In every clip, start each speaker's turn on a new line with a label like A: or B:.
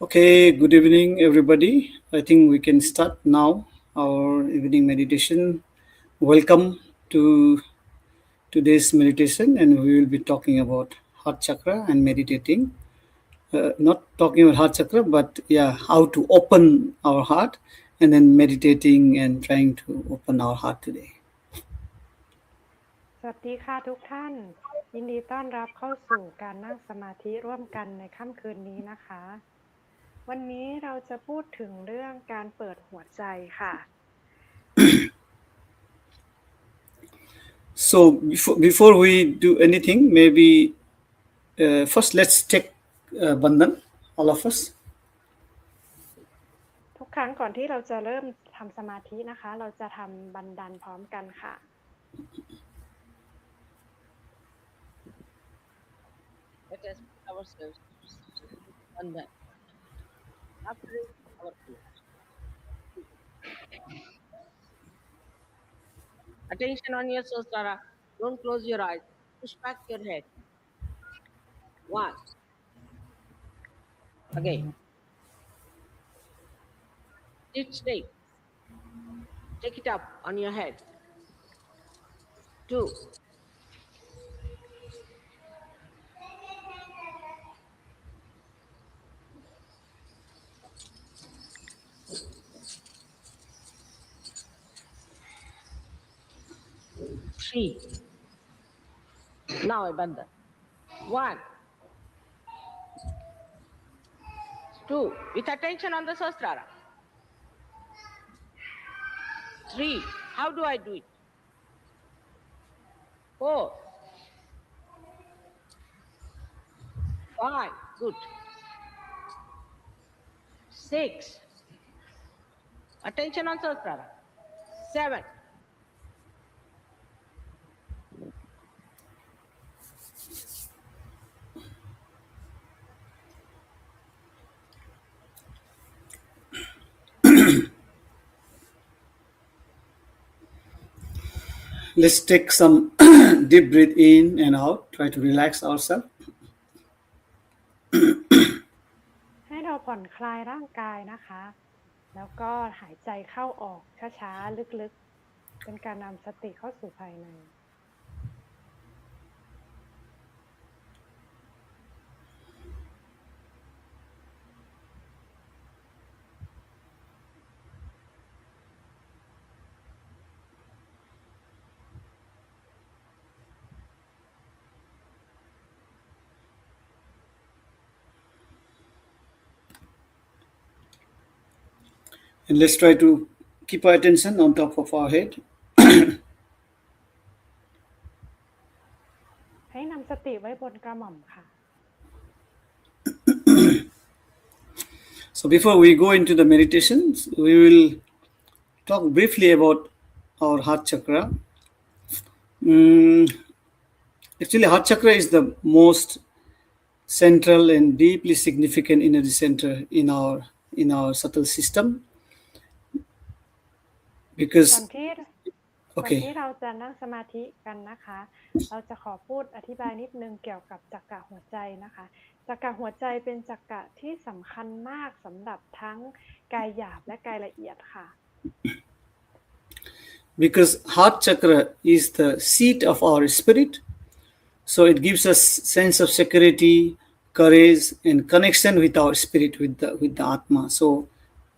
A: Okay, good evening, everybody. I think we can start now our evening meditation. Welcome to today's meditation, and we will be talking about heart chakra and meditating. Not talking about heart chakra, but how to open our heart, and then meditating and trying to open our heart today.
B: สวัสดีค่ะทุกท่านยินดีต้อนรับเข้าสู่การนั่งสมาธิร่วมกันในค่ำคืนนี้นะคะวันนี้เราจะพูดถึงเรื่องการเปิดหัวใจค่ะ
A: So before we do anything, maybe first let's take bandhan, all of us.
B: ทุกครั้งก่อนที่เราจะเริ่มทำสมาธินะคะเราจะทำบันดันพร้อมกันค่ะ
C: Let us put ourselves under after our feet. Attention on your sahasrara. Don't close your eyes. Push back your head. One. Again. Sit straight. Take it up on your head. Two. Three. Now I bandhan. One. Two. With attention on the sahasrara. Three. How do I do it? Four. Five. Good. Six. Attention on sahasrara. Seven.
A: Let's take some deep breath in and out. Try to relax ourselves.
B: ให้เราผ่อนคลายร่างกายนะคะแล้วก็หายใจเข้าออกช้าๆลึกๆเป็นการนำสติเข้าสู่ภายใน
A: And let's try to keep our attention on top of our head.
B: ให้นำสติไว้บนกระหม่อมค่ะ
A: So before we go into the meditations, we will talk briefly about our heart chakra. Actually, heart chakra is the most central and deeply significant energy center in our subtle system.
B: ก่อน
A: Because
B: ที่เราจะนั่งสมาธิกันนะคะเราจะขอพูดอธิบายนิดนึงเกี่ยวกับจักระหัวใจนะคะจักระหัวใจเป็นจักระที่สำคัญมากสำหรับทั้งกายหยาบและกายละเอียดค่ะ
A: Because heart chakra is the seat of our spirit, so it gives us sense of security, courage, and connection with our spirit, with the Atma. So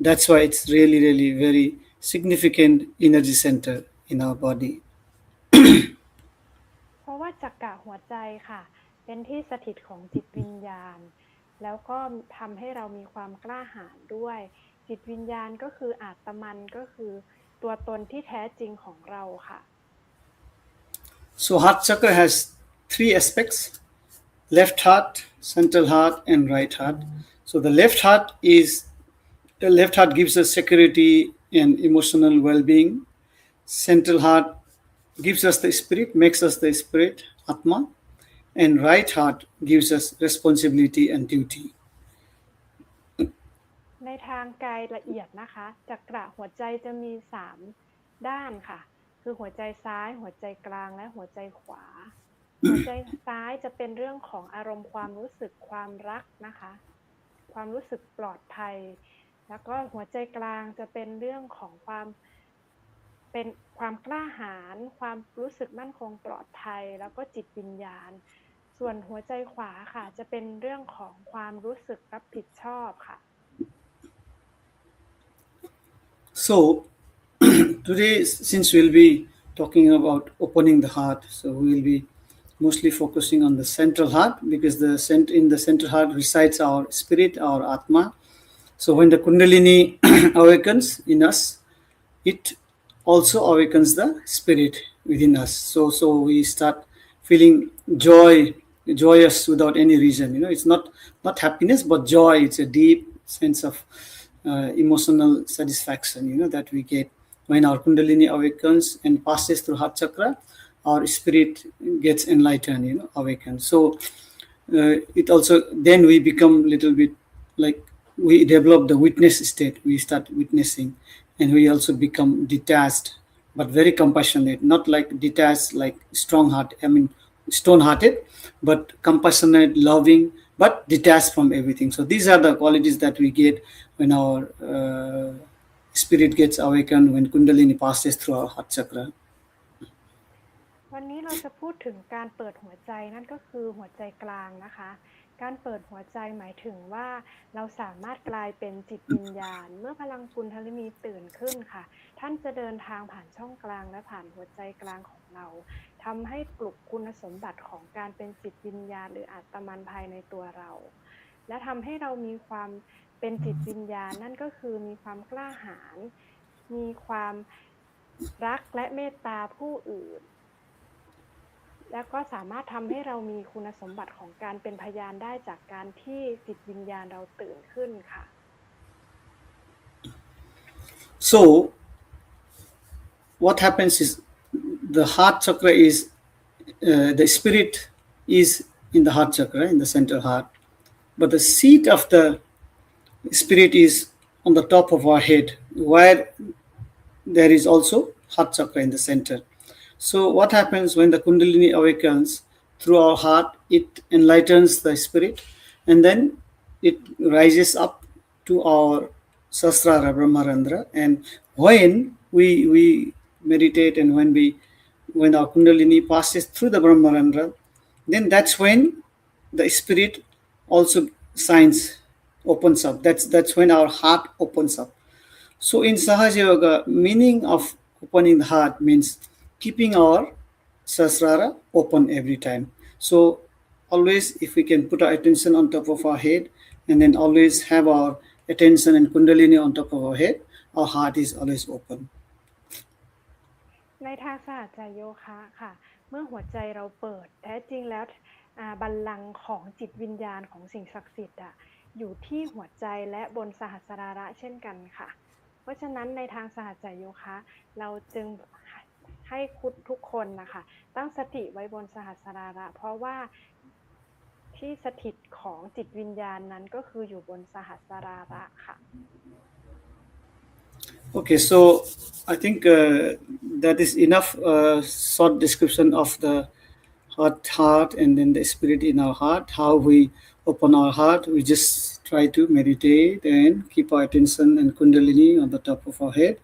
A: that's why it's really, really very significant energy center in our body.
B: เพราะว่าจักระหัวใจค่ะเป็นที่สถิตของจิตวิญญาณแล้วก็ทำให้เรามีความกล้าหาญด้วยจิตวิญญาณก็คืออาตมันก็คือตัวตนที่แท้จริงของเราค่ะ
A: So heart chakra has three aspects: left heart, central heart, and right heart. So the left heart gives us security and emotional well-being. Central heart gives us the spirit, makes us the spirit, Atma. And right heart gives us responsibility and duty.
B: ในทางกายละเอียดนะคะจักระหัวใจจะมี3ด้านค่ะคือหัวใจซ้ายหัวใจกลางและหัวใจขวาหัวใจซ้ายจะเป็นเรื่องของอารมณ์ความรู้สึกความรักนะคะ ความรู้สึกปลอดภัยแล้วก็หัวใจกลางจะเป็นเรื่องของเป็นความกล้าหาญความรู้สึกมั่นคงปลอดภัยแล้วก็จิตวิญญาณส่วนหัวใจขวาค่ะจะเป็นเรื่องของความรู้สึกรับผิดชอบค่ะ
A: So today, since we'll be talking about opening the heart, so we will be mostly focusing on the central heart because in the central heart resides our spirit, our atma. So when the kundalini awakens in us, it also awakens the spirit within us. So we start feeling joyous without any reason. It's not happiness but joy. It's a deep sense of emotional satisfaction that we get when our kundalini awakens and passes through heart chakra. Our spirit gets enlightened, awakened. So it also then we become little bit like we develop the witness state. We start witnessing, and we also become detached but very compassionate, not like detached like stone-hearted, but compassionate, loving, but detached from everything. So these are the qualities that we get when our spirit gets awakened, when kundalini passes through our heart chakra.
B: วันนี้เราจะพูดถึงการเปิดหัวใจนั่นก็คือหัวใจกลางนะคะการเปิดหัวใจหมายถึงว่าเราสามารถกลายเป็นจิตวิญญาณเมื่อพลังกุณฑลินีตื่นขึ้นค่ะท่านจะเดินทางผ่านช่องกลางและผ่านหัวใจกลางของเราทำให้ปลุกคุณสมบัติของการเป็นจิตวิญญาณหรืออาตมันภายในตัวเราและทำให้เรามีความเป็นจิตวิญญาณนั่นก็คือมีความกล้าหาญมีความรักและเมตตาผู้อื่นแล้วก็สามารถทำให้เรามีคุณสมบัติของการเป็นพยานได้จากการที่จิตวิญญาณเราตื่นขึ้นค่ะ
A: So what happens is the heart chakra is the spirit is in the heart chakra, in the central heart, but the seat of the spirit is on the top of our head, where there is also heart chakra in the center. So what happens when the kundalini awakens through our heart? It enlightens the spirit, and then it rises up to our sasrara brahmarandra. And when we meditate, and when our kundalini passes through the brahmarandra, then that's when the spirit also opens up. That's when our heart opens up. So in Sahaja Yoga, meaning of opening the heart means keeping our sasrara open every time. So always, if we can put our attention on top of our head, and then always have our attention and kundalini on top of our head, our heart is always open.
B: ในทางสหจะโยคะค่ะเมื่อหัวใจเราเปิดแท้จริงแล้วบัลลังก์ของจิตวิญญาณของสิ่งศักดิ์สิทธิ์อยู่ที่หัวใจและบนสหัสราระเช่นกันค่ะเพราะฉะนั้นในทางสหจะโยคะเราจึงให้ทุกคนนะคะตั้งสติไว้บนสหัสราระเพราะว่าที่สถิตของจิตวิญญาณนั้นก็คืออยู่บนสหัสราระค่ะ
A: Okay, so I think that is enough short description of the heart and then the spirit in our heart. How we open our heart, we just try to meditate and keep our attention and kundalini on the top of our head.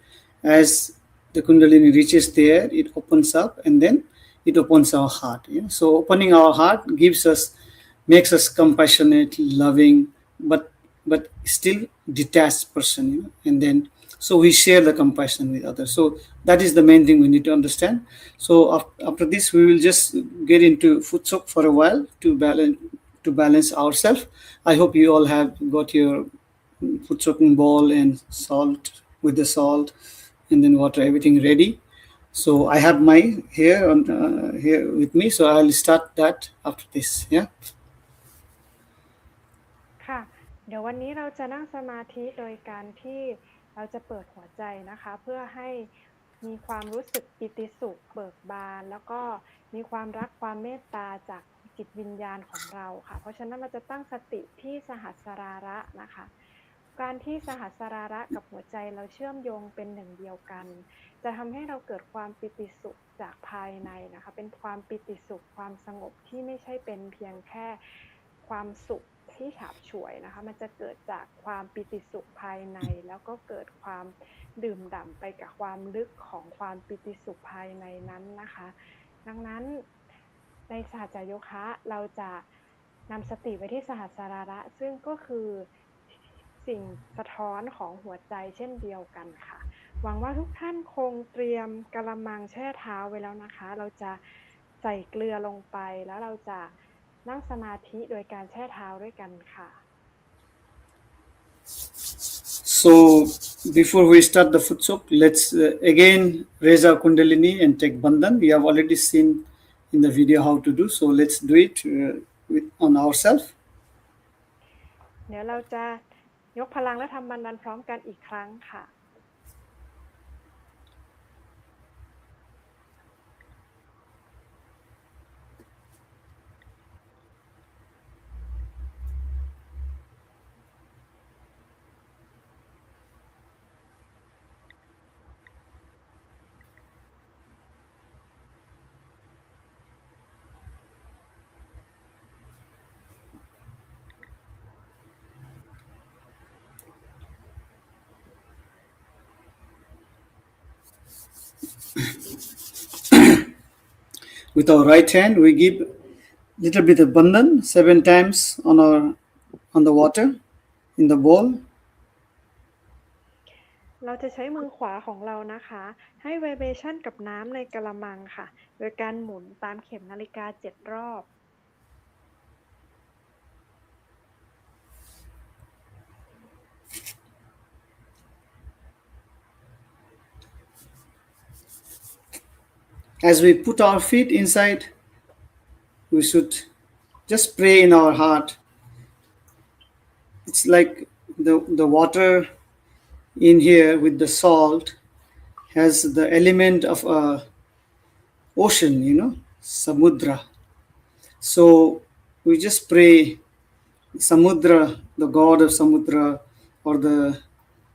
A: As the kundalini reaches there, it opens up, and then it opens our heart. So opening our heart makes us compassionate, loving, but still detached person. And then so we share the compassion with others. So that is the main thing we need to understand. So after this, we will just get into futsok for a while to balance ourselves. I hope you all have got your futsoking bowl and salt with the salt, and then water, everything ready. So I have my here with me. So I'll start that after this. Yeah.
B: ค่ะเดี๋ยววันนี้เราจะนั่งสมาธิโดยการที่เราจะเปิดหัวใจนะคะเพื่อให้มีความรู้สึกปิติสุขเบิกบานแล้วก็มีความรักความเมตตาจากจิตวิญญาณของเราค่ะเพราะฉะนั้นเราจะตั้งสติที่สหัสราระนะคะการที่สหัสราระกับหัวใจเราเชื่อมโยงเป็นหนึ่งเดียวกันจะทำให้เราเกิดความปิติสุขจากภายในนะคะเป็นความปิติสุขความสงบที่ไม่ใช่เป็นเพียงแค่ความสุข ที่ฉาบฉวยนะคะมันจะเกิดจากความปิติสุขภายในแล้วก็เกิดความดื่มด่ำไปกับความลึกของความปิติสุขภายในนั้นนะคะดังนั้นในสหจะโยคะเราจะนำสติไว้ที่สหัสระซึ่งก็คือสิ่งสะท้อนของหัวใจเช่นเดียวกันค่ะหวังว่าทุกท่านคงเตรียมกะละมังแช่เท้าไว้แล้วนะคะเราจะใส่เกลือลงไปแล้วเราจะนั่งสมาธิโดยการแช่เท้าด้วยกันค่ะ
A: So before we start the foot soak, let's again raise our kundalini and take bandhan. We have already seen in the video how to do, so let's do it on ourselves.
B: เดี๋ยวเราจะยกพลังและทำบันดันพร้อมกันอีกครั้งค่ะ
A: With our right hand, we give little bit of bandhan 7 times on the water in the bowl.
B: เราจะใช้มือขวาของเรานะคะให้ไวเบชั่นกับน้ำในกะละมังค่ะโดยการหมุนตามเข็มนาฬิกา7 รอบ
A: As we put our feet inside, we should just pray in our heart. It's like the water in here with the salt has the element of a ocean, samudra. So we just pray samudra, the god of samudra or the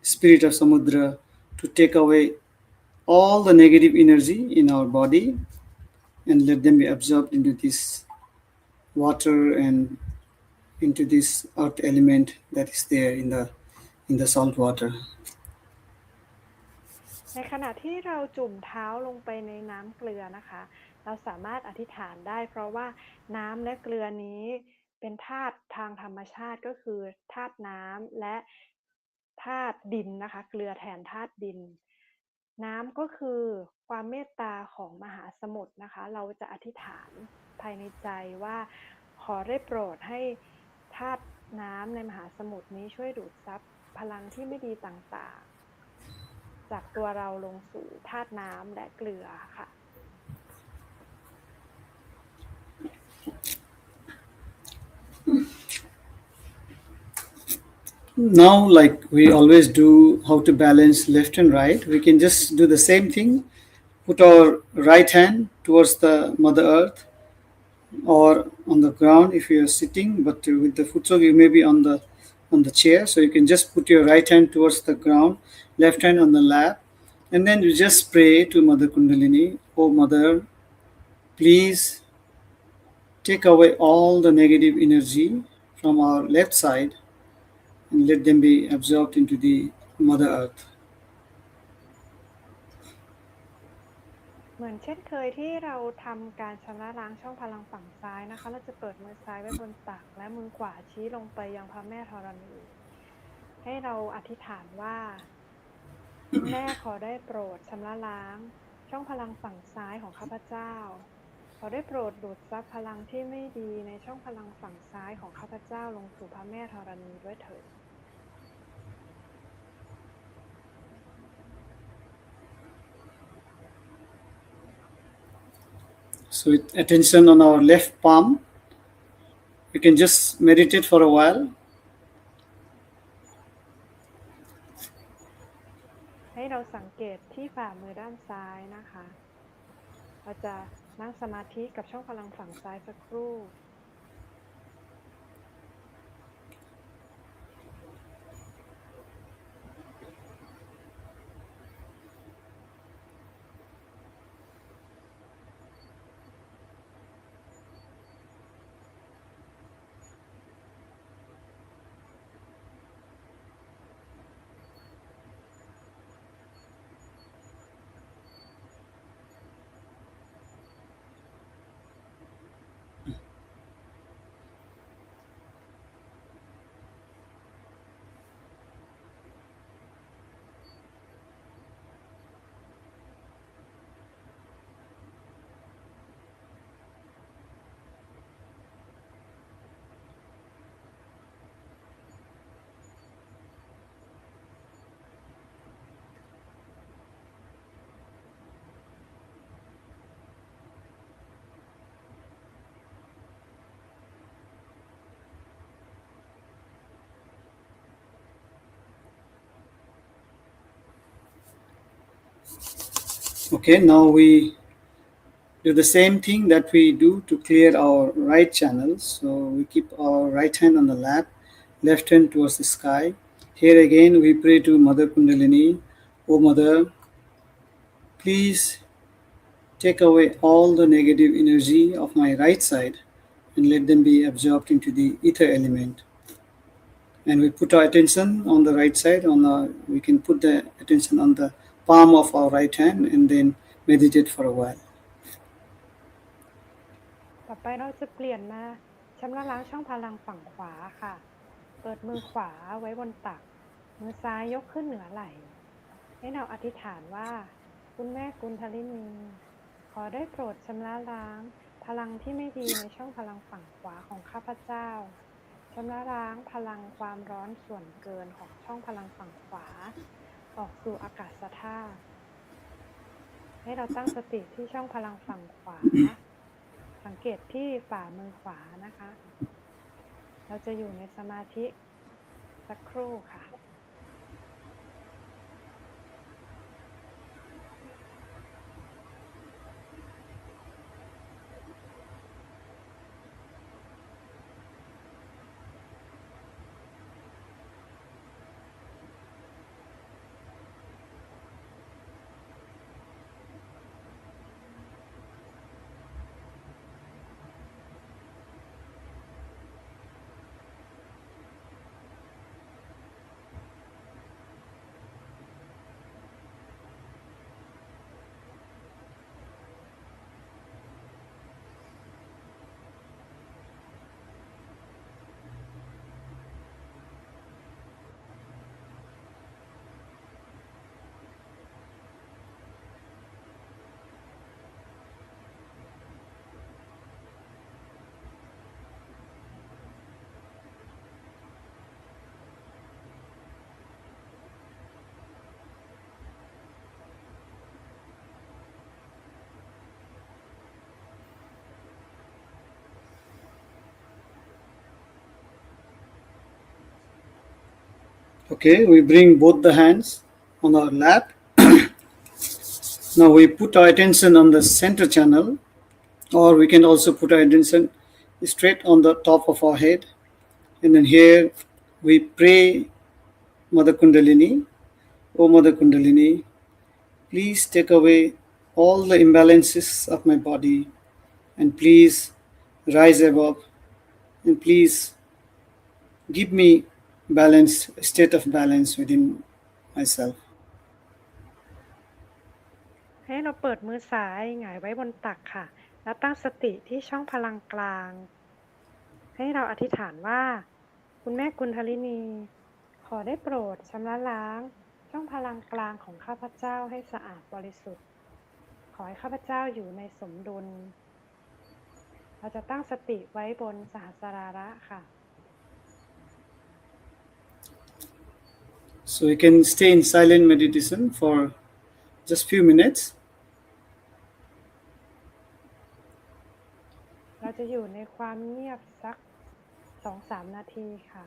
A: spirit of samudra, to take away all the negative energy in our body and let them be absorbed into this water and into this earth element that is there in the salt water.
B: ในขณะที่เราจุ่มเท้าลงไปในน้ำเกลือนะคะเราสามารถอธิษฐานได้เพราะว่าน้ำและเกลือนี้เป็นธาตุทางธรรมชาติก็คือธาตุน้ำและธาตุดินนะคะเกลือแทนธาตุดินน้ำก็คือความเมตตาของมหาสมุทรนะคะเราจะอธิษฐานภายในใจว่าขอได้โปรดให้ธาตุน้ำในมหาสมุทรนี้ช่วยดูดซับพลังที่ไม่ดีต่างๆจากตัวเราลงสู่ธาตุน้ำและเกลือค่ะ
A: Now, like we always do, how to balance left and right, we can just do the same thing. Put our right hand towards the Mother Earth or on the ground if you are sitting, but with the foot soak you may be on the chair, so you can just put your right hand towards the ground, left hand on the lap, and then you just pray to Mother Kundalini, "Oh Mother, please take away all the negative energy from our left side and let them be absorbed into the Mother Earth."
B: เหมือนเช่นเคยที่เราทำการชำระล้างช่องพลังฝั่งซ้ายนะคะเราจะเปิดมือซ้ายไว้บนตักและมือขวาชี้ลงไปยังพระแม่ธรณีให้เราอธิษฐานว่าแม่ขอได้โปรดชำระล้างช่องพลังฝั่งซ้ายของข้าพเจ้าขอได้โปรดดูดซับพลังที่ไม่ดีในช่องพลังฝั่งซ้ายของข้าพเจ้าลงสู่พระแม่ธรณีด้วยเถิด
A: So with attention on our left palm, you can just meditate for a while.
B: ให้เราสังเกตที่ฝ่ามือด้านซ้ายนะคะเราจะนั่งสมาธิกับช่องพลังฝั่งซ้ายสักครู่
A: Okay, now we do the same thing that we do to clear our right channel. So we keep our right hand on the lap, left hand towards the sky. Here again we pray to Mother Kundalini. O Mother, please take away all the negative energy of my right side and let them be absorbed into the ether element. And we put our attention on the right side. We can put the attention on the palm of our right hand and then meditate for a while.
B: ต่อไปเราจะเปลี่ยนมาชำระล้างช่องพลังฝั่งขวาค่ะ เปิดมือขวาไว้บนตัก มือซ้ายยกขึ้นเหนือไหล่ ให้เราอธิษฐานว่า คุณแม่กุณฑลินีขอได้โปรดชำระล้างพลังที่ไม่ดีในช่องพลังฝั่งขวาของข้าพเจ้าชำระล้างพลังความร้อนส่วนเกินของช่องพลังฝั่งขวาออกสู่อากาศธาตุให้เราตั้งสติที่ช่องพลังฝั่งขวาสังเกตที่ฝ่ามือขวานะคะ เราจะอยู่ในสมาธิสักครู่ค่ะ
A: Okay, we bring both the hands on our lap. Now we put our attention on the center channel, or we can also put our attention straight on the top of our head. And then here we pray Mother Kundalini. O Mother Kundalini, please take away all the imbalances of my body and please rise above and please give me balance, state of balance within myself.
B: ให้เราเปิดมือซ้ายหงายไว้บนตักค่ะ แล้วตั้งสติที่ช่องพลังกลาง ให้เราอธิษฐานว่า คุณแม่กุณฑลินีขอได้โปรดชำระล้างช่องพลังกลางของข้าพเจ้าให้สะอาดบริสุทธิ์ ขอให้ข้าพเจ้าอยู่ในสมดุล เราจะตั้งสติไว้บนสหสราระค่ะ
A: So you can stay in silent meditation for just few minutes.
B: เราจะอยู่ในความเงียบสัก 2-3 นาทีค่ะ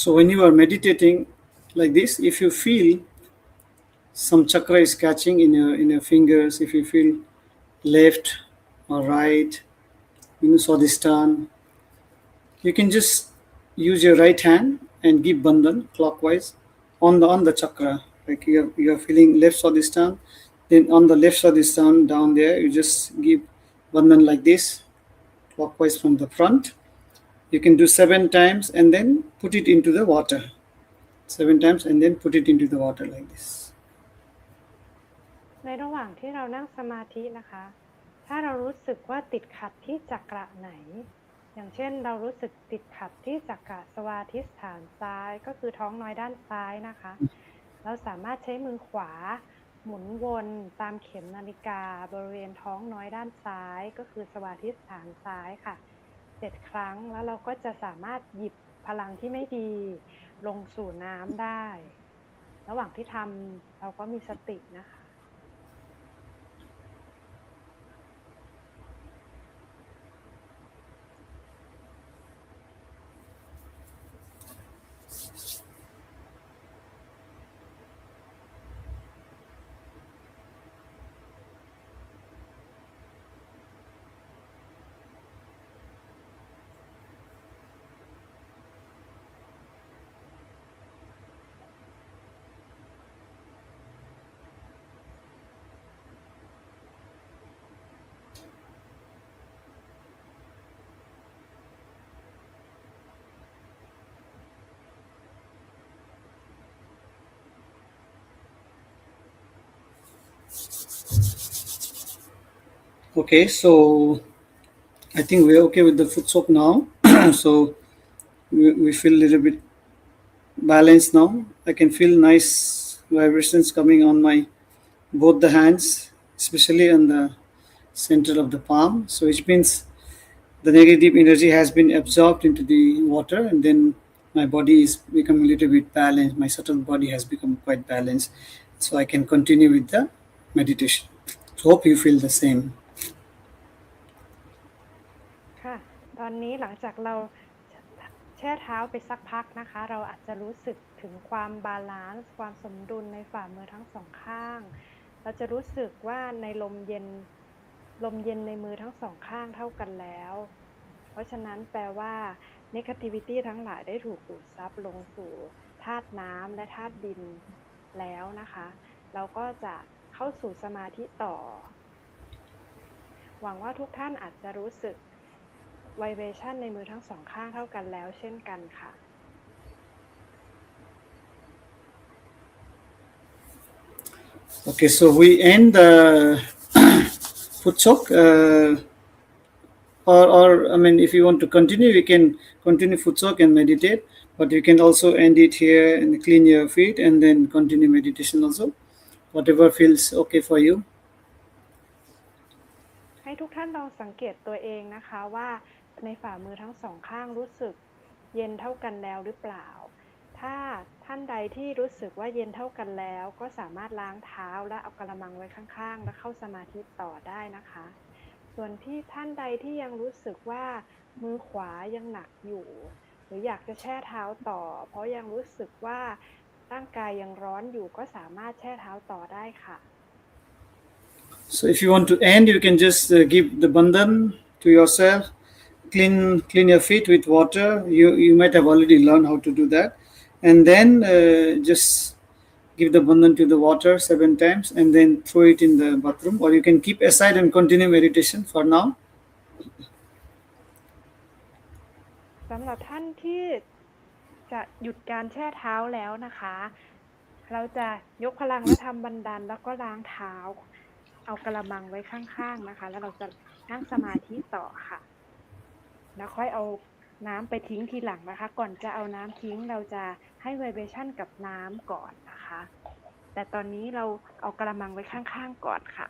A: So when you are meditating like this, if you feel some chakra is catching in your fingers, if you feel left or right, Swadhisthana, you can just use your right hand and give bandhan clockwise on the chakra. Like you're feeling left Swadhisthana, then on the left Swadhisthana down there, you just give bandhan like this, clockwise from the front. You can do 7 times and then put it into the water. 7 times and then put it into the water like this.
B: ในระหว่างที่เรานั่งสมาธินะคะ ถ้าเรารู้สึกว่าติดขัดที่จักระไหน อย่างเช่นเรารู้สึกติดขัดที่จักระสวาทิสฐานซ้ายก็คือท้องน้อยด้านซ้ายนะคะ เราสามารถใช้มือขวาหมุนวนตามเข็มนาฬิกาบริเวณท้องน้อยด้านซ้ายก็คือสวาทิสฐานซ้ายค่ะ 7 ครั้งแล้วเราก็จะสามารถหยิบพลังที่ไม่ดีลงสู่น้ำได้ ระหว่างที่ทำเราก็มีสตินะคะ
A: Okay, so I think we're okay with the foot soak now. So we feel a little bit balanced now. I can feel nice vibrations coming on my both the hands, especially on the center of the palm. So which means the negative energy has been absorbed into the water, and then my body is becoming a little bit balanced. My subtle body has become quite balanced, so I can continue with the meditation. So hope you feel the same.
B: ค่ะ ตอนนี้หลังจากเราแช่เท้าไปสักพักนะคะ เราอาจจะรู้สึกถึงความบาลานซ์ความสมดุลในฝ่ามือทั้งสองข้าง เราจะรู้สึกว่าในลมเย็นในมือทั้งสองข้างเท่ากันแล้ว เพราะฉะนั้นแปลว่า negativity ทั้งหลายได้ถูกดูดซับลงสู่ธาตุน้ำและธาตุดินแล้วนะคะ เราก็จะเข้าสู่สมาธิต่อ หวังว่าทุกท่านอาจจะรู้สึก vibration ในมือทั้งสองข้างเท่ากันแล้วเช่นกันค่ะ
A: Okay, so we end the foot soak, or I mean, if you want to continue, we can continue foot soak and meditate, but you can also end it here and clean your feet and then continue meditation also, whatever feels okay for you.
B: ให้ทุกท่านลองสังเกตตัวเองนะคะว่าในฝ่ามือทั้งสองข้างรู้สึกเย็นเท่ากันแล้วหรือเปล่า ถ้าท่านใดที่รู้สึกว่าเย็นเท่ากันแล้วก็สามารถล้างเท้าและเอากระมังไว้ข้างๆและเข้าสมาธิต่อได้นะคะ ส่วนที่ท่านใดที่ยังรู้สึกว่ามือขวายังหนักอยู่หรืออยากจะแช่เท้าต่อเพราะยังรู้สึกว่าร่างกายยังร้อนอยู่ก็สามารถแช่เท้าต่อได้ค่ะ
A: So if you want to end, you can just give the bandhan to yourself, clean your feet with water. You might have already learned how to do that, and then just give the bandhan to the water 7 times, and then throw it in the bathroom, or you can keep aside and continue meditation for now.
B: สำหรับท่านที่จะหยุดการแช่เท้าแล้วนะคะ เราจะยกพลังและทำบันดันแล้วก็ล้างเท้าเอากระมังไว้ข้างๆนะคะแล้วเราจะนั่งสมาธิต่อค่ะแล้วค่อยเอาน้ำไปทิ้งทีหลังนะคะก่อนจะเอาน้ำทิ้งเราจะให้ไวเบรชั่นกับน้ำก่อนนะคะแต่ตอนนี้เราเอากระมังไว้ข้างๆก่อนค่ะ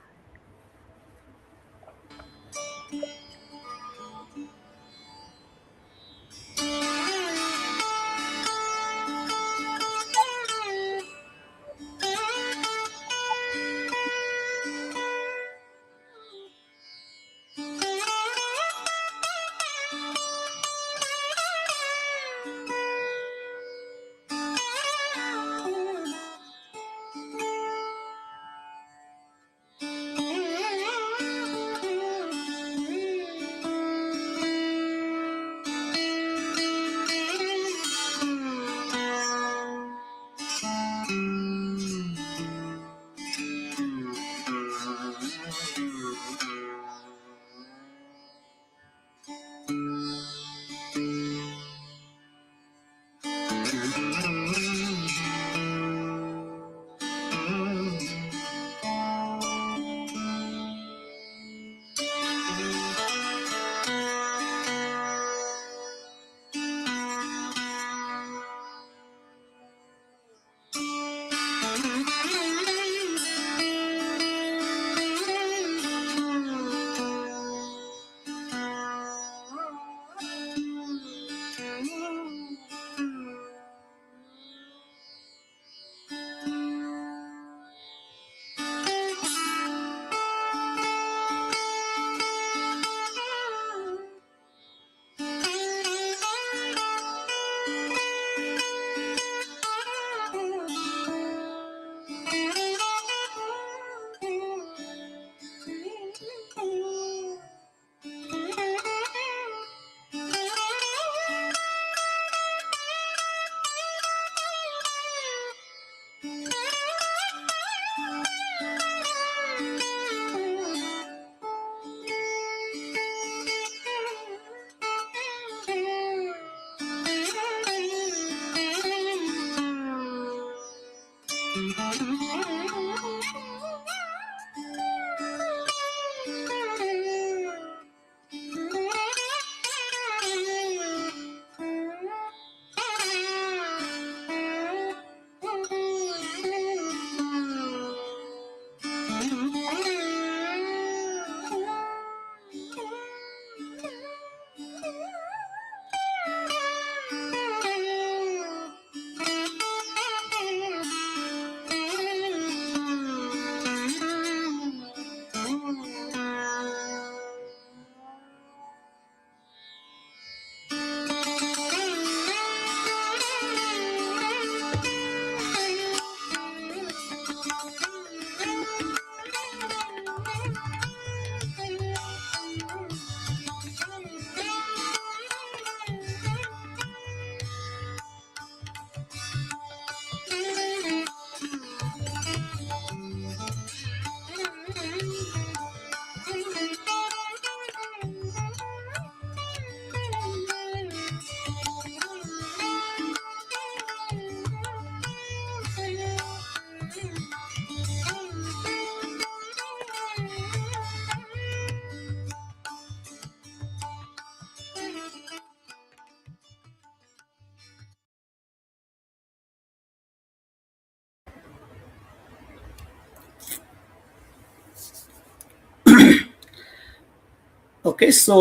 A: Okay, so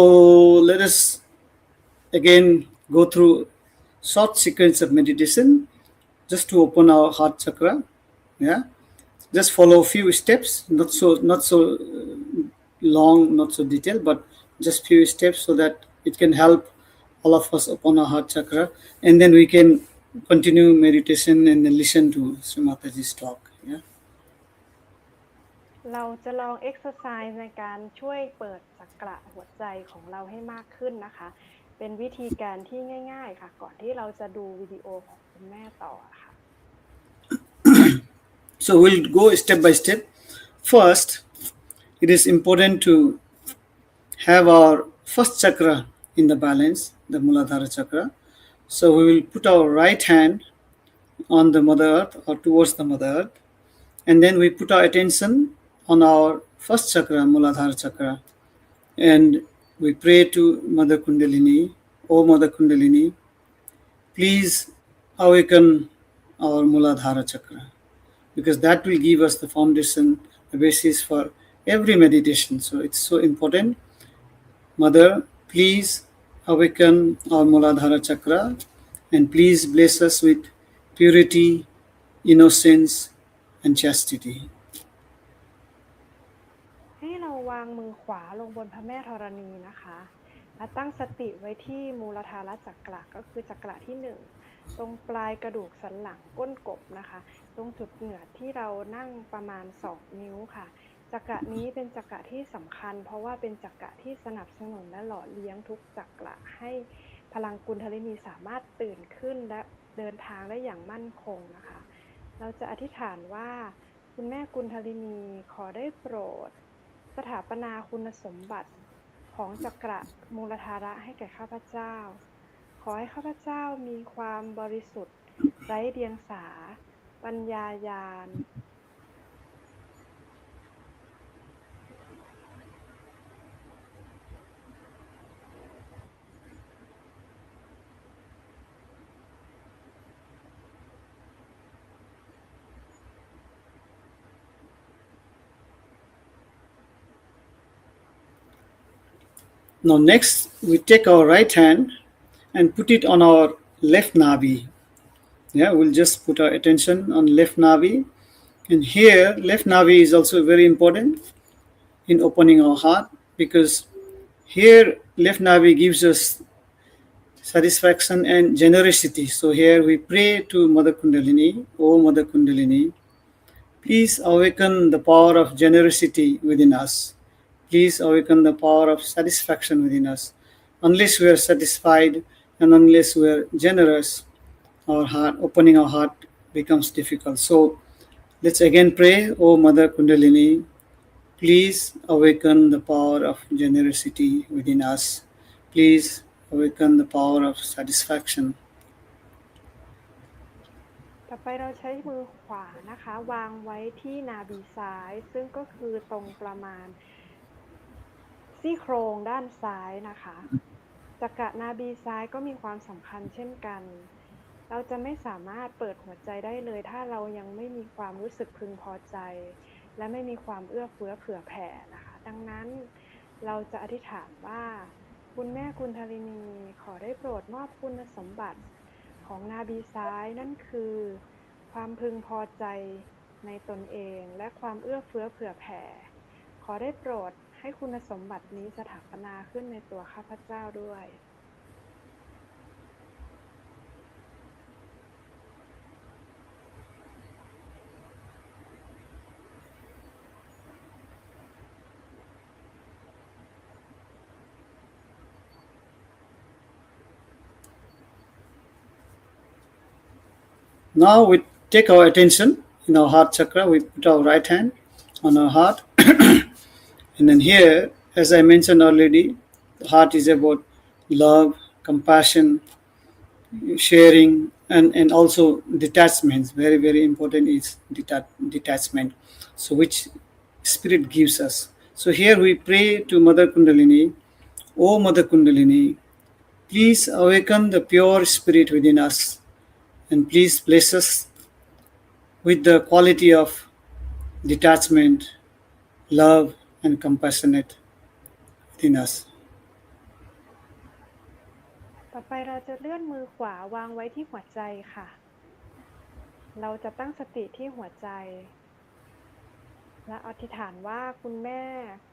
A: let us again go through short sequence of meditation just to open our heart chakra. Yeah, just follow a few steps, not so long, not so detailed, but just few steps so that it can help all of us open our heart chakra, and then we can continue meditation and then listen to Sri Mataji's talk. Yeah.
B: เราจะลองเอ็กซ์ไซส์ในการช่วยเปิดจักระหัวใจของเราให้มากขึ้นนะคะเป็นวิธีการที่ง่ายๆค่ะก่อนที่เราจะดูวิดีโอของคุณแม่ต่อค่ะ
A: So we'll go step by step. First, it is important to have our first chakra in the balance, the Muladhara chakra. So we will put our right hand on the Mother Earth or towards the Mother Earth, and then we put our attention on our first chakra, Muladhara chakra, and we pray to Mother Kundalini, O Mother Kundalini, please awaken our Muladhara chakra, because that will give us the foundation, the basis for every meditation. So it's so important. Mother, please awaken our Muladhara chakra, and please bless us with purity, innocence, and chastity.
B: ให้เราวางมือขวาลงบนพระแม่ธรณีนะคะและตั้งสติไว้ที่มูลธารจักระก็คือจักระที่1ตรงปลายกระดูกสันหลังก้นกบนะคะตรงจุดเหนือที่เรานั่งประมาณ2นิ้วค่ะจักระนี้เป็นจักระที่สำคัญเพราะว่าเป็นจักระที่สนับสนุนและหล่อเลี้ยงทุกจักระให้พลังกุณฑลินีสามารถตื่นขึ้นและเดินทางได้อย่างมั่นคงนะคะเราจะอธิษฐานว่าคุณแม่กุณฑลินีขอได้โปรดสถาปนาคุณสมบัติของจักระมูลธาระให้แก่ข้าพเจ้าขอให้ข้าพเจ้ามีความบริสุทธิ์ไร้เดียงสาปัญญาญาณ
A: Now next, we take our right hand and put it on our left navi. Yeah, we'll just put our attention on left navi. And here, left navi is also very important in opening our heart, because here, left navi gives us satisfaction and generosity. So here we pray to Mother Kundalini, O Mother Kundalini, please awaken the power of generosity within us. Please awaken the power of satisfaction within us. Unless we are satisfied and unless we are generous, our heart, opening our heart becomes difficult. So let's again pray, O Mother Kundalini, please awaken the power of generosity within us. Please awaken the power of satisfaction.
B: ต่อไปเราใช้มือขวานะคะวางไว้ที่นาบีซ้ายซึ่งก็คือตรงประมาณซี่โครงด้านซ้ายนะคะจักระนาบีซ้ายก็มีความสำคัญเช่นกันเราจะไม่สามารถเปิดหัวใจได้เลยถ้าเรายังไม่มีความรู้สึกพึงพอใจและไม่มีความเอื้อเฟื้อเผื่อแผ่นะคะดังนั้นเราจะอธิษฐานว่าคุณแม่กุณฑลินีขอได้โปรดมอบคุณสมบัติของนาบีซ้ายนั่นคือความพึงพอใจในตนเองและความเอื้อเฟื้อเผื่อแผ่ขอได้โปรดให้คุณสมบัตินี้สถาปนาขึ้นในตัวข้าพเจ้าด้วย
A: Now we take our attention in our heart chakra. We put our right hand on our heart. And then here, as I mentioned already, the heart is about love, compassion, sharing, and also detachment. Very, very important is detachment. So which Spirit gives us. So here we pray to Mother Kundalini, O Mother Kundalini, please awaken the pure spirit within us, and please bless us with the quality of detachment, love, and compassionate within us.
B: อไปเราจะเลื่อนมือขวาวางไว้ที่หัวใจค่ะเราจะตั้งสติที่หัวใจและอธิษฐานว่าคุณแม่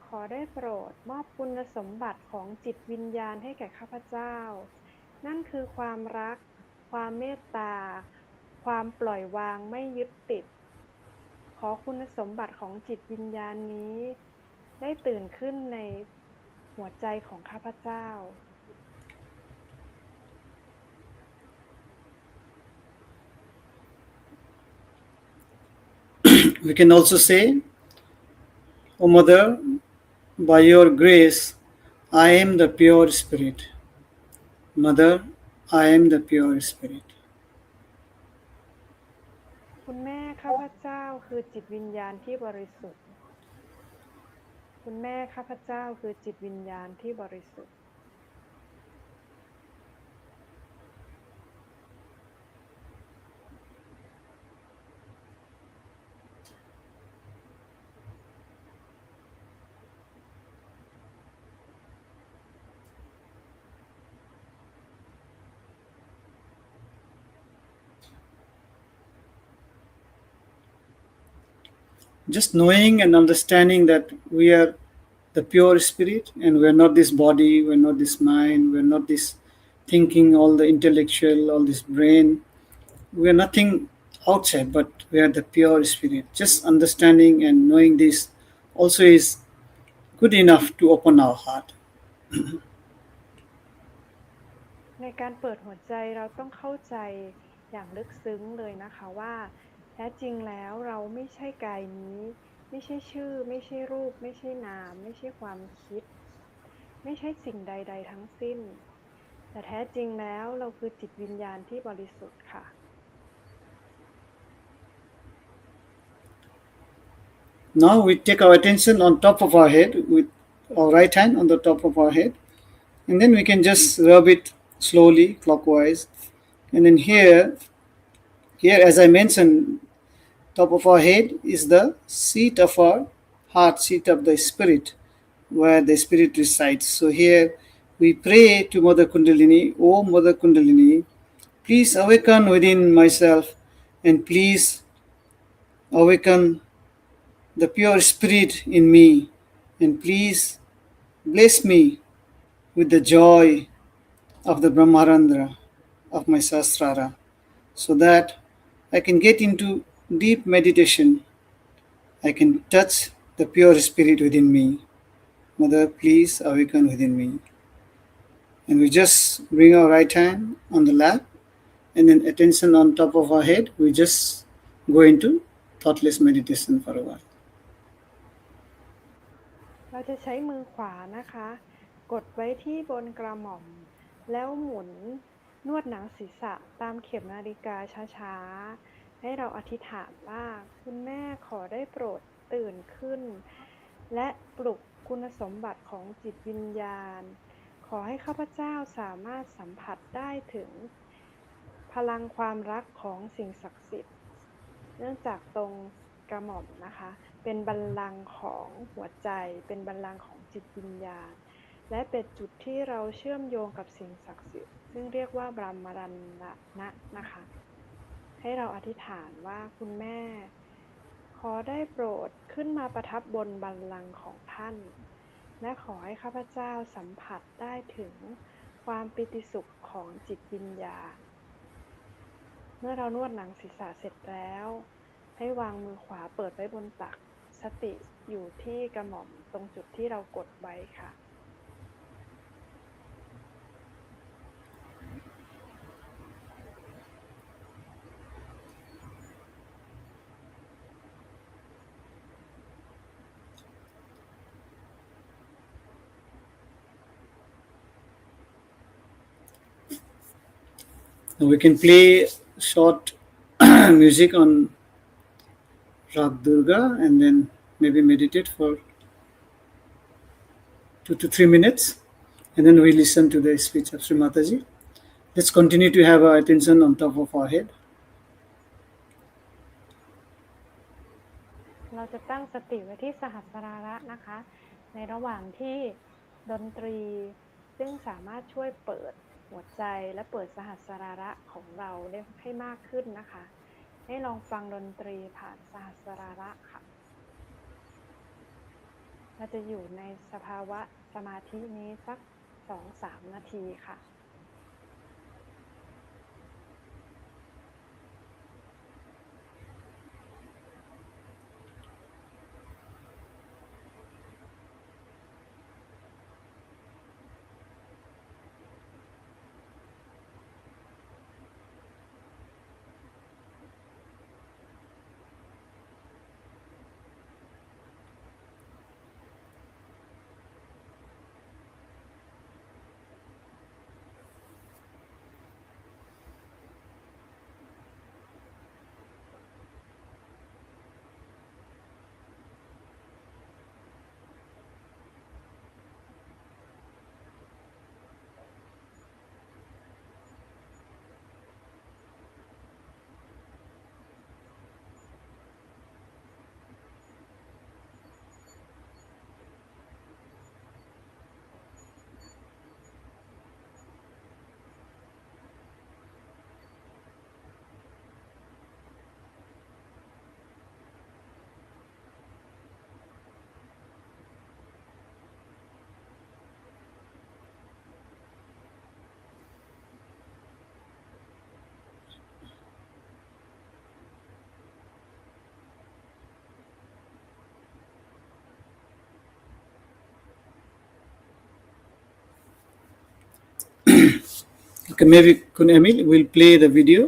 B: ขอได้โปรดมอบคุณสมบัติของจิตวิญญาณให้แก่ข้าพเจ้านั่นคือความรักความเมตตาความปล่อยวางไม่ยึดติดขอคุณสมบัติของจิตวิญญาณนี้ได้ตื่นขึ้นในหัวใจของข้าพเจ้า
A: We can also say, O Mother, by your grace, I am the pure spirit. Mother, I am the pure spirit.
B: คุณแม่ข้าพเจ้าคือจิตวิญญาณที่บริสุทธิ์คุณแม่ข้าพเจ้าคือจิตวิญญาณที่บริสุทธิ์
A: Just knowing and understanding that we are the pure spirit and we're not this body, we're not this mind, we're not this thinking, all the intellectual, all this brain. We're nothing outside, but we are the pure spirit. Just understanding and knowing this also is good enough to open our heart.
B: ในการเปิดหัวใจเราต้องเข้าใจอย่างลึกซึ้งเลยนะคะว่าแท้จริงแล้วเราไม่ใช่กายนี้ไม่ใช่ชื่อไม่ใช่รูปไม่ใช่นามไม่ใช่ความคิดไม่ใช่สิ่งใดๆทั้งสิ้นแต่แท้จริงแล้วเราคือจิตวิญญาณที่บริสุทธิ์ค่ะ
A: Now we take our attention on top of our head with our right hand on the top of our head, and then we can just rub it slowly clockwise. And then here as I mentioned, top of our head is the seat of our heart, seat of the spirit, where the spirit resides. So here we pray to Mother Kundalini, O Mother Kundalini, please awaken within myself and please awaken the pure spirit in me, and please bless me with the joy of the Brahmarandra of my Sahasrara, so that I can get into deep meditation. I can touch the pure spirit within me. Mother, please awaken within me. And we just bring our right hand on the lap and then attention on top of our head. We just go into thoughtless meditation for a while.
B: เราจะใช้มือขวานะคะกดไว้ที่บนกระหม่อมแล้วหมุนนวดหนังศีรษะตามเข็มนาฬิกาช้าๆให้เราอธิษฐานว่าคุณแม่ขอได้โปรดตื่นขึ้นและปลุกคุณสมบัติของจิตวิญญาณขอให้ข้าพเจ้าสามารถสัมผัสได้ถึงพลังความรักของสิ่งศักดิ์สิทธิ์เนื่องจากตรงกระหม่อมนะคะเป็นบัลลังก์ของหัวใจเป็นบัลลังก์ของจิตวิญญาณและเป็นจุดที่เราเชื่อมโยงกับสิ่งศักดิ์สิทธิ์ซึ่งเรียกว่าบรหมรันนะนะคะให้เราอธิษฐานว่าคุณแม่ขอได้โปรดขึ้นมาประทับบนบัลลังก์ของท่านและขอให้ข้าพเจ้าสัมผัสได้ถึงความปิติสุขของจิตวิญญาณเมื่อเรานวดหนังศีรษะเสร็จแล้วให้วางมือขวาเปิดไว้บนตักสติอยู่ที่กระหม่อมตรงจุดที่เรากดไว้ค่ะ
A: Now we can play short music on Rag Durga and then maybe meditate for 2 to 3 minutes, and then we listen to the speech of Sri Mataji. Let's continue to have our attention on top of our head.
B: เราจะตั้งสติไว้ที่สหัสราระนะคะในระหว่างที่ดนตรีซึ่งสามารถช่วยเปิด หัวใจและเปิดสหัสราระของเราได้ให้มากขึ้นนะคะให้ลองฟังดนตรีผ่านสหัสราระค่ะเราจะอยู่ในสภาวะสมาธินี้สัก 2-3 นาทีค่ะ
A: Okay, maybe Kun Emil will play the video.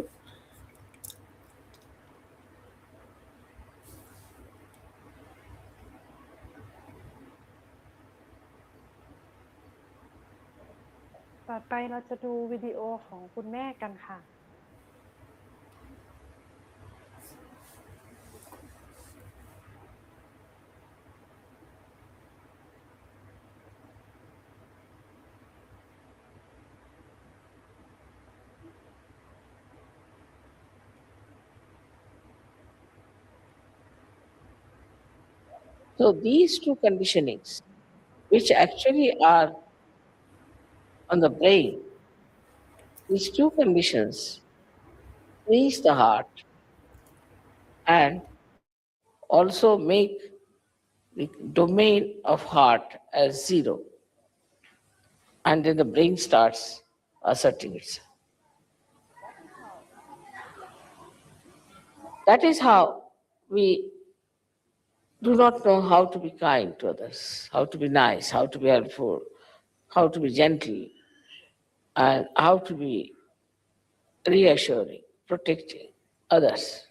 B: ต่อไปเราจะดูวิดีโอของคุณแม่กันค่ะ
C: So these two conditionings, which actually are on the brain, these two conditions freeze the heart and also make the domain of heart as zero. And then the brain starts asserting itself. That is how we do not know how to be kind to others, how to be nice, how to be helpful, how to be gentle, and how to be reassuring, protecting others.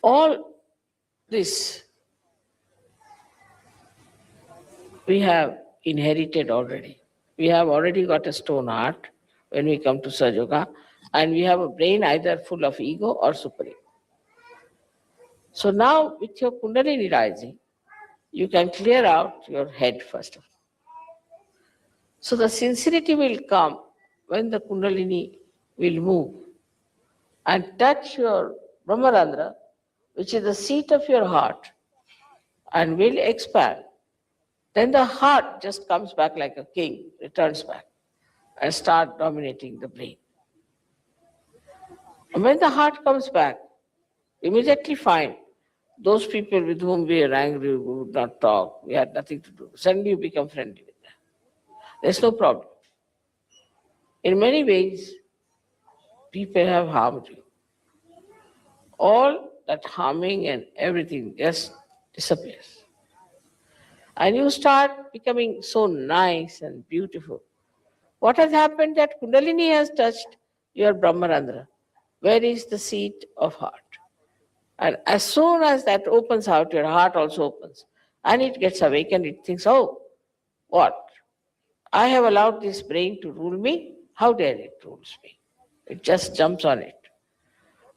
C: All this we have inherited already. We have already got a stone heart when we come to Sahaja, and we have a brain either full of ego or supreme. So now with your Kundalini rising, you can clear out your head first of all. So the sincerity will come when the Kundalini will move and touch your Brahmarandra, which is the seat of your heart, and will expand. Then the heart just comes back like a king, returns back, and start dominating the brain. And when the heart comes back, immediately find those people with whom we are angry, we would not talk, we had nothing to do. Suddenly you become friendly with them. There's no problem. In many ways, people have harmed you. All that harming and everything just disappears. And you start becoming so nice and beautiful. What has happened that Kundalini has touched your Brahmarandra, where is the seat of heart. And as soon as that opens out, your heart also opens. And it gets awakened, it thinks, oh, what? I have allowed this brain to rule me? How dare it rules me? It just jumps on it.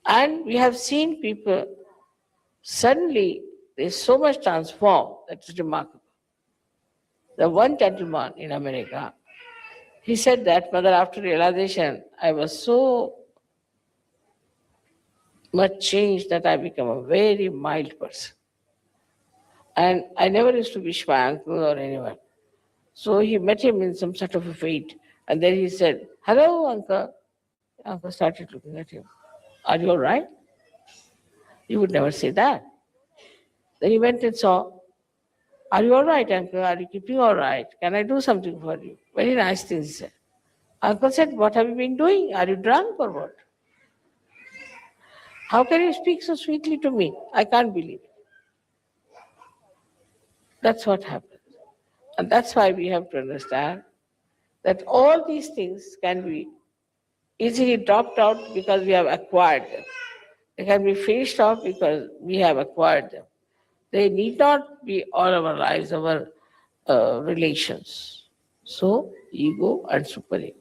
C: And we have seen people, suddenly there's so much transformed, that's remarkable. The one gentleman in America, he said that, Mother, after realization, I was so much changed that I become a very mild person. And I never used to wish my uncle or anyone. So he met him in some sort of a fate. And then he said, "Hello, uncle." Uncle started looking at him. "Are you all right?" You would never say that. Then he went and saw, "Are you all right, uncle? Are you keeping all right? Can I do something for you?" Very nice things he said. Uncle said, "What have you been doing? Are you drunk or what? How can you speak so sweetly to me? I can't believe it." That's what happened. And that's why we have to understand that all these things can be easily dropped out because we have acquired them. They can be finished off because we have acquired them. They need not be all our lives, our relations. So, ego and superego.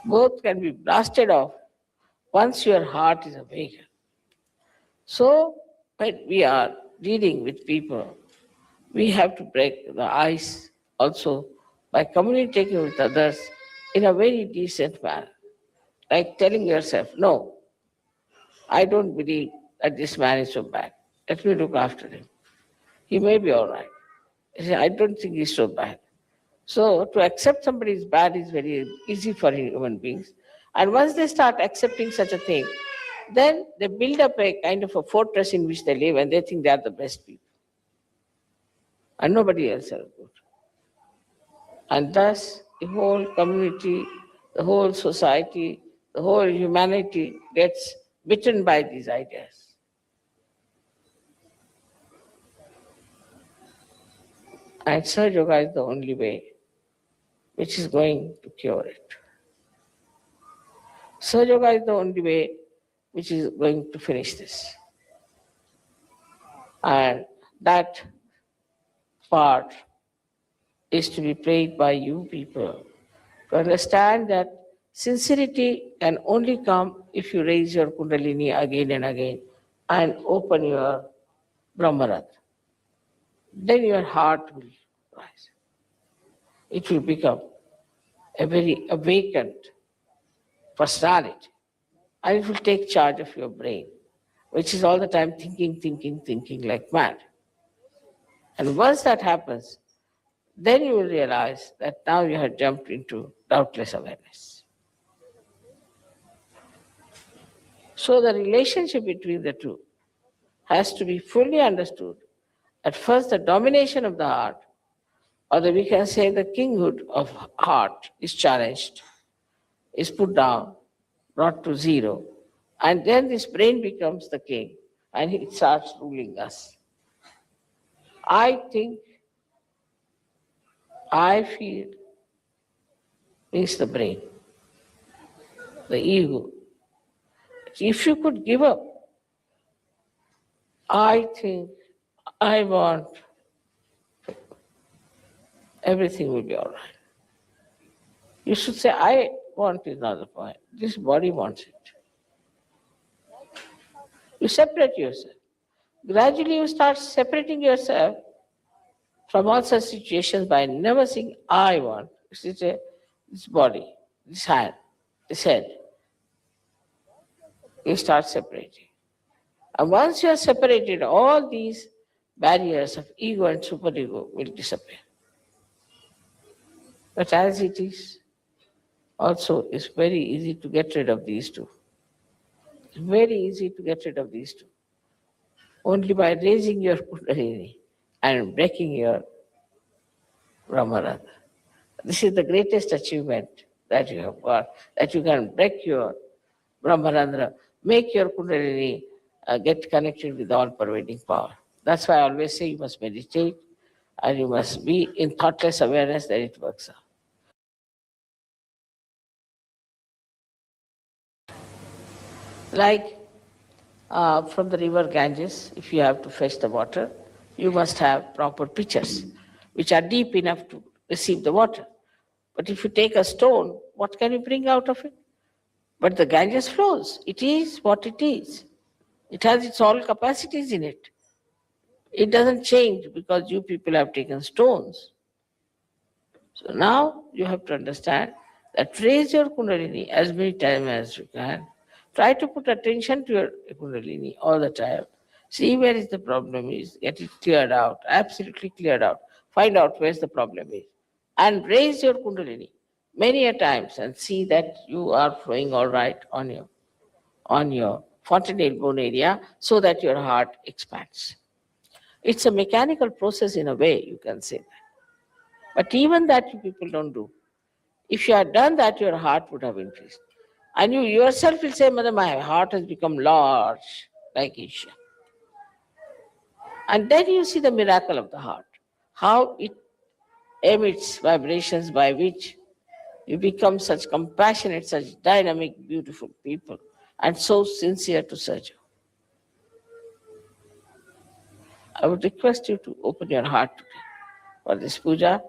C: Both can be blasted off once your heart is awakened. So, when we are dealing with people, we have to break the ice also by communicating with others in a very decent manner. Like telling yourself, "No, I don't believe that this man is so bad. Let me look after him. He may be all right. I don't think he's so bad." So to accept somebody is bad is very easy for human beings. And once they start accepting such a thing, then they build up a kind of a fortress in which they live and they think they are the best people. And nobody else are good. And thus the whole community, the whole society, the whole humanity gets bitten by these ideas. And Sahaja Yoga is the only way which is going to cure it. Sahaja Yoga is the only way which is going to finish this. And that part is to be played by you people to understand that sincerity can only come if you raise your Kundalini again and again and open your Brahmarat. Then your heart will rise. It will become a very awakened personality. And it will take charge of your brain, which is all the time thinking like mad. And once that happens, then you will realize that now you have jumped into doubtless awareness. So the relationship between the two has to be fully understood. At first, the domination of the heart, or we can say the kinghood of heart, is challenged, is put down, brought to zero, and then this brain becomes the king and it starts ruling us. I think, I feel means the brain, the ego. If you could give up, I think, I want, everything will be all right. You should say, I want is not the point. This body wants it. You separate yourself. Gradually you start separating yourself from all such situations by never saying, I want. You say, this body, this hand, this head. You start separating. And once you are separated, all these barriers of ego and superego will disappear. But as it is, also it's very easy to get rid of these two. It's very easy to get rid of these two. Only by raising your Kundalini and breaking your Brahmarandha. This is the greatest achievement that you have got, that you can break your Brahmarandha, make your Kundalini get connected with all-pervading power. That's why I always say you must meditate and you must be in thoughtless awareness that it works out. Like from the river Ganges, if you have to fetch the water, you must have proper pitchers, which are deep enough to receive the water. But if you take a stone, what can you bring out of it? But the Ganges flows. It is what it is. It has its all capacities in it. It doesn't change because you people have taken stones. So now you have to understand that raise your Kundalini as many times as you can. Try to put attention to your Kundalini all the time. See where is the problem is, get it cleared out, absolutely cleared out. Find out where the problem is. and raise your kundalini many a times and see that you are flowing all right on your fontanelle bone area so that your heart expands. It's a mechanical process in a way, you can say that. But even that you people don't do. If you had done that, your heart would have increased. And you yourself will say, Mother, my heart has become large like Isha. And then you see the miracle of the heart, how it emits vibrations by which you become such compassionate, such dynamic, beautiful people, and so sincere to serve you. I would request you to open your heart today for this puja.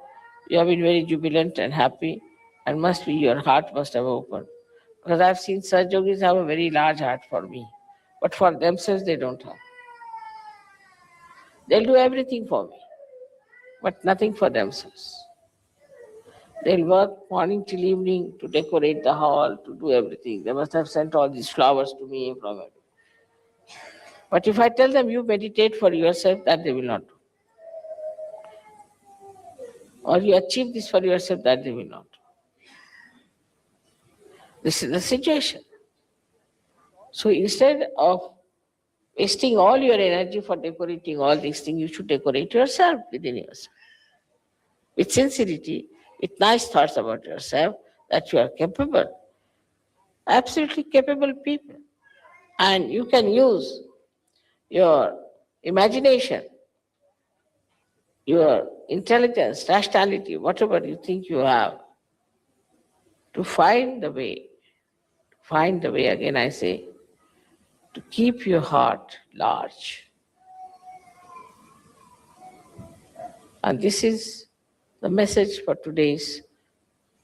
C: You have been very jubilant and happy, and your heart must have opened. Because I've seen such yogis have a very large heart for me, but for themselves they don't have. They'll do everything for me, but nothing for themselves. They'll work morning till evening to decorate the hall, to do everything. They must have sent all these flowers to me from it. But if I tell them you meditate for yourself, that they will not do. Or you achieve this for yourself, that they will not do. This is the situation. So instead of wasting all your energy for decorating all these things, you should decorate yourself within yourself. With sincerity, with nice thoughts about yourself, that you are capable, absolutely capable people. And you can use your imagination, your intelligence, rationality, whatever you think you have, to find the way, again I say, to keep your heart large. And this is the message for today's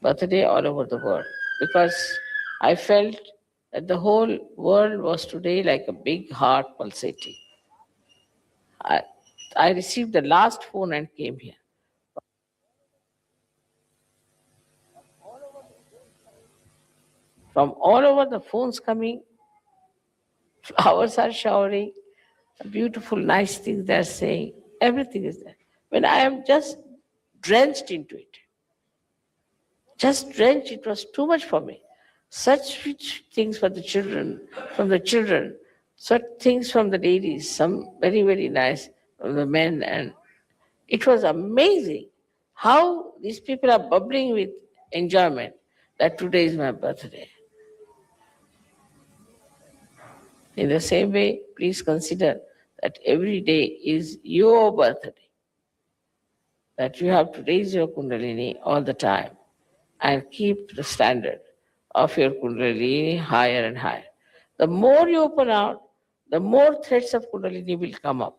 C: birthday all over the world, because I felt that the whole world was today like a big heart pulsating. I received the last phone and came here. From all over the phones coming, flowers are showering, beautiful, nice things they're saying, everything is there. When I am just drenched into it, it was too much for me. Such rich things for the children, such things from the ladies, some very, very nice from the men, and it was amazing how these people are bubbling with enjoyment that today is my birthday. In the same way, please consider that every day is your birthday, that you have to raise your kundalini all the time and keep the standard of your kundalini higher and higher. The more you open out, the more threads of kundalini will come up,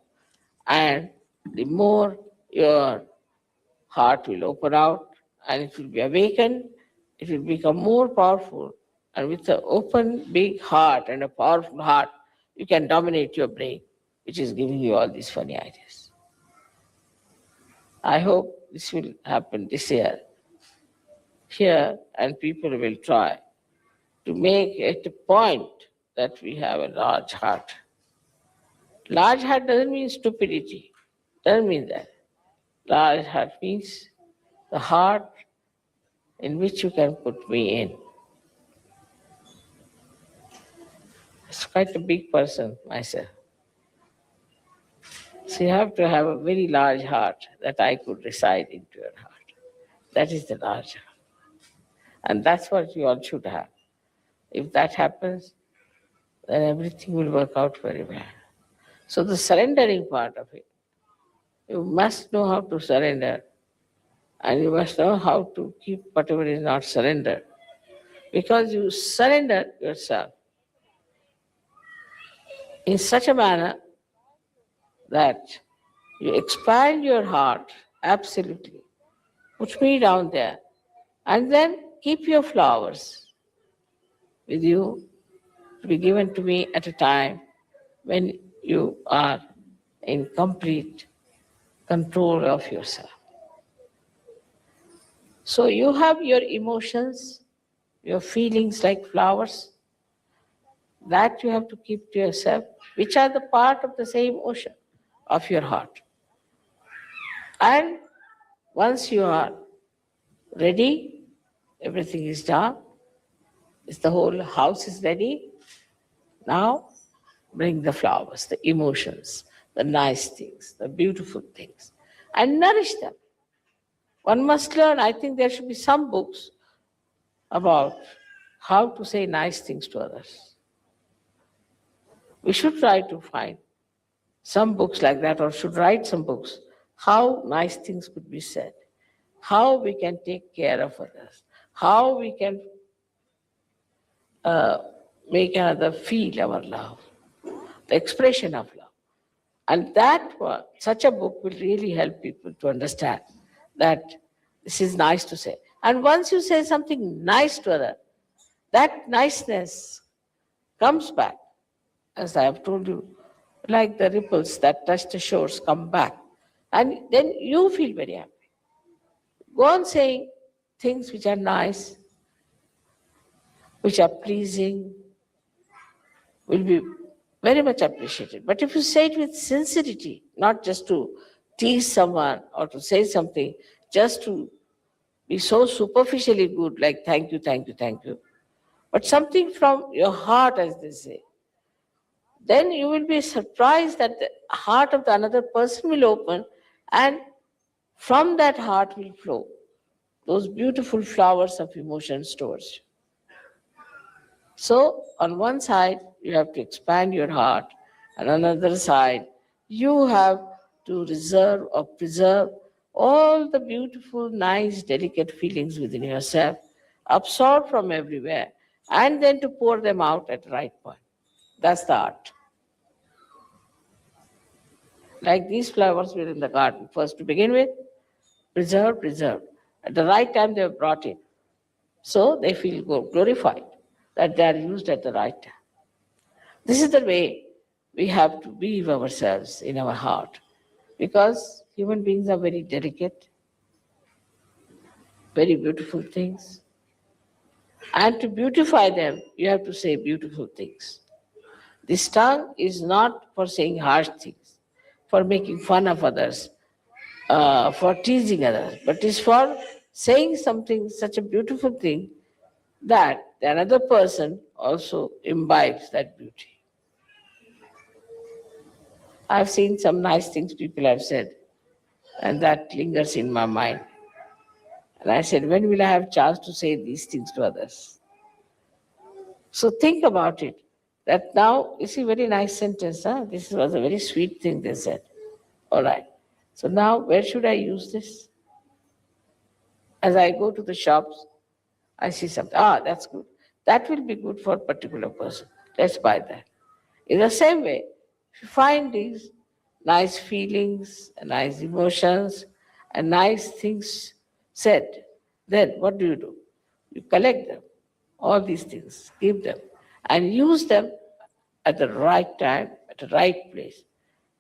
C: and the more your heart will open out and it will be awakened, it will become more powerful. And with an open, big heart and a powerful heart, you can dominate your brain, which is giving you all these funny ideas. I hope this will happen this year here, and people will try to make it a point that we have a large heart. Large heart doesn't mean stupidity, doesn't mean that. Large heart means the heart in which you can put me in. It's quite a big person, myself. So you have to have a very large heart that I could reside into your heart. That is the large heart. And that's what you all should have. If that happens, then everything will work out very well. So the surrendering part of it, you must know how to surrender, and you must know how to keep whatever is not surrendered. Because you surrender yourself in such a manner that you expand your heart absolutely. Put me down there, and then keep your flowers with you to be given to me at a time when you are in complete control of yourself. So you have your emotions, your feelings like flowers, that you have to keep to yourself, which are the part of the same ocean of your heart. And once you are Ready? Everything is done. Is the whole house is ready? Now bring the flowers, the emotions, the nice things, the beautiful things, and nourish them. One must learn. I think there should be some books about how to say nice things to others. We should try to find some books like that, or should write some books, how nice things could be said, how we can take care of others, how we can make another feel our love, the expression of love. And that such a book will really help people to understand that this is nice to say. And once you say something nice to others, that niceness comes back, as I have told you, like the ripples that touch the shores come back. And then you feel very happy. Go on saying things which are nice, which are pleasing, will be very much appreciated. But if you say it with sincerity, not just to tease someone or to say something, just to be so superficially good, like thank you, thank you, thank you, but something from your heart, as they say, then you will be surprised that the heart of the another person will open, and from that heart will flow those beautiful flowers of emotions towards you. So on one side, you have to expand your heart, and on another side, you have to reserve or preserve all the beautiful, nice, delicate feelings within yourself, absorb from everywhere, and then to pour them out at the right point. That's the art. Like these flowers were in the garden. First, to begin with, preserve. At the right time, they were brought in. So they feel glorified that they are used at the right time. This is the way we have to weave ourselves in our heart, because human beings are very delicate, very beautiful things. And to beautify them, you have to say beautiful things. This tongue is not for saying harsh things, for making fun of others, for teasing others, but is for saying something, such a beautiful thing, that the another person also imbibes that beauty. I've seen some nice things people have said, and that lingers in my mind. And I said, when will I have a chance to say these things to others? So think about it. That now, you see, very nice sentence, huh? This was a very sweet thing they said. All right. So now, where should I use this? As I go to the shops, I see something. That's good. That will be good for a particular person. Let's buy that. In the same way, if you find these nice feelings, nice emotions, and nice things said, then what do? You collect them, all these things, keep them, and use them at the right time, at the right place.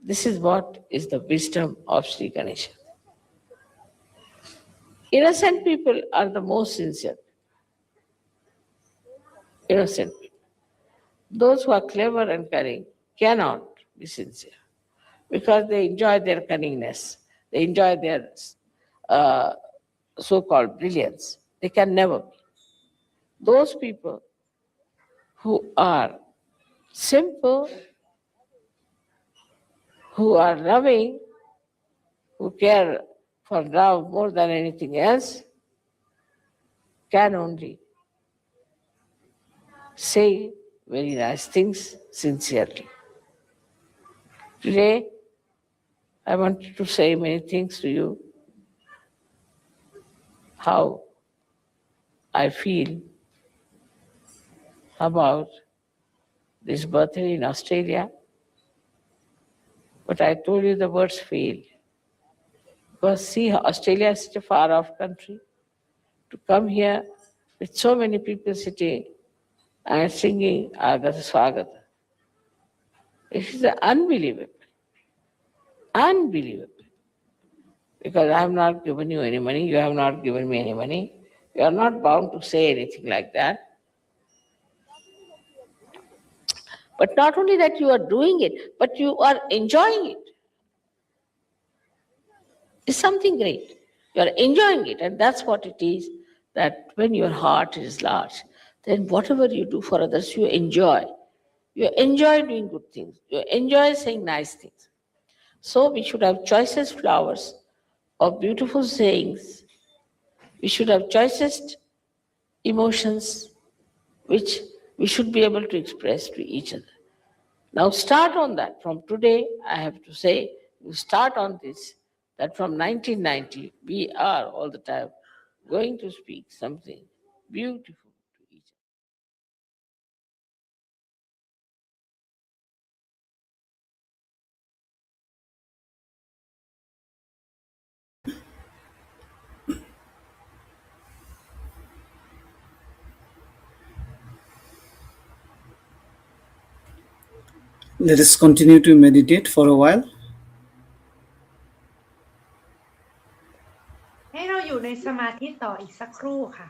C: This is what is the wisdom of Sri Ganesha. Innocent people are the most sincere. Innocent people. Those who are clever and cunning cannot be sincere, because they enjoy their cunningness, they enjoy their so-called brilliance. They can never be. Those people who are simple, who are loving, who care for love more than anything else, can only say very nice things sincerely. Today, I wanted to say many things to you, how I feel about this birthday in Australia. But I told you the words fail. Because see, Australia is such a far-off country. To come here with so many people sitting and singing Agata Swagata, it is unbelievable. Unbelievable. Because I have not given you any money, you have not given me any money. You are not bound to say anything like that. But not only that you are doing it, but you are enjoying it. It's something great. You are enjoying it, and that's what it is, that when your heart is large, then whatever you do for others, you enjoy. You enjoy doing good things. You enjoy saying nice things. So we should have choicest flowers of beautiful sayings. We should have choicest emotions which we should be able to express to each other. Now start on that. From today, I have to say, you start on this, that from 1990, we are all the time going to speak something beautiful to each other.
A: Let us continue to meditate for a while.
B: ให้เราอยู่ในสมาธิต่ออีกสักครู่ค่ะ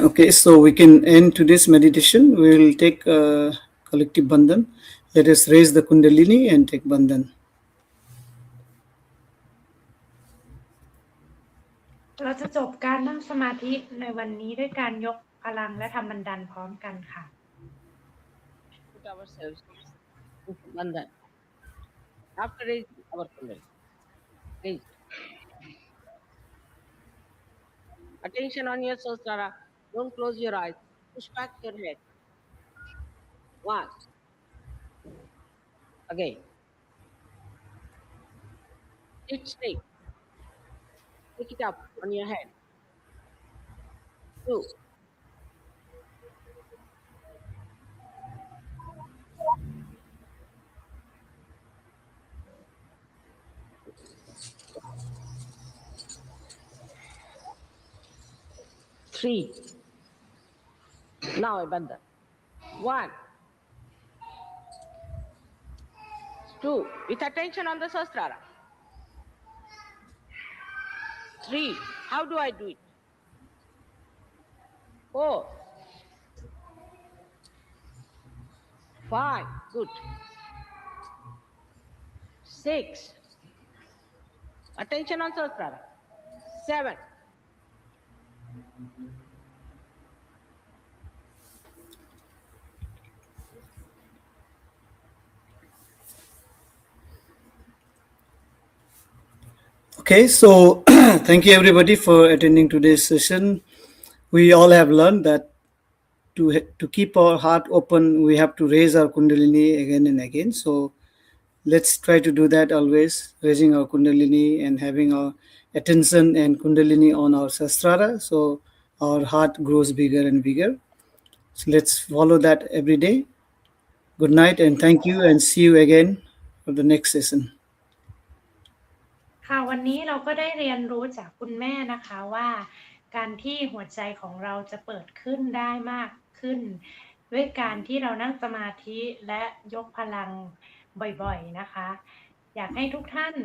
A: Okay, so we can end today's meditation. We will take collective bandhan. Let us raise the kundalini and take bandhan.
B: เราจะจบการนั่งสมาธิในวันนี้ด้วยการยกพลังและทำบันดันพร้อมกันค่ะ
C: Put ourselves into bandhan. After raising our kundalini, raise. Attention on your sahasrara. Don't close your eyes. Push back your head. One. Again. Sit straight. Take it up on your head. 2. 3. Now a bandhan. 1. 2. With attention on the sahasrara. 3. How do I do it? 4. 5. Good. 6. Attention on sahasrara. 7.
A: Okay, so thank you everybody for attending today's session. We all have learned that to keep our heart open, we have to raise our Kundalini again and again. So let's try to do that always, raising our Kundalini and having our attention and Kundalini on our Sastrara. So our heart grows bigger and bigger. So let's follow that every day. Good night and thank you, and see you again for the next session.
D: ค่ะวันนี้เราก็ได้เรียนรู้จากคุณแม่นะคะว่าการที่หัวใจของเราจะเปิดขึ้นได้มากขึ้นด้วยการที่เรานั่งสมาธิและยกพลังบ่อยๆนะคะอยากให้ทุกท่าน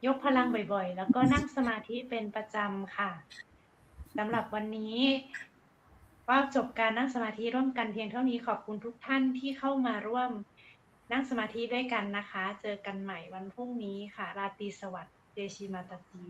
D: ยกพลังบ่อยๆแล้วก็นั่งสมาธิเป็นประจำค่ะสำหรับวันนี้ก็จบการนั่งสมาธิร่วมกันเพียงเท่านี้ขอบคุณทุกท่านที่เข้ามาร่วมนั่งสมาธิด้วยกันนะคะเจอกันใหม่วันพรุ่งนี้ค่ะราตรีสวัสดิ์เดชิมาตาตี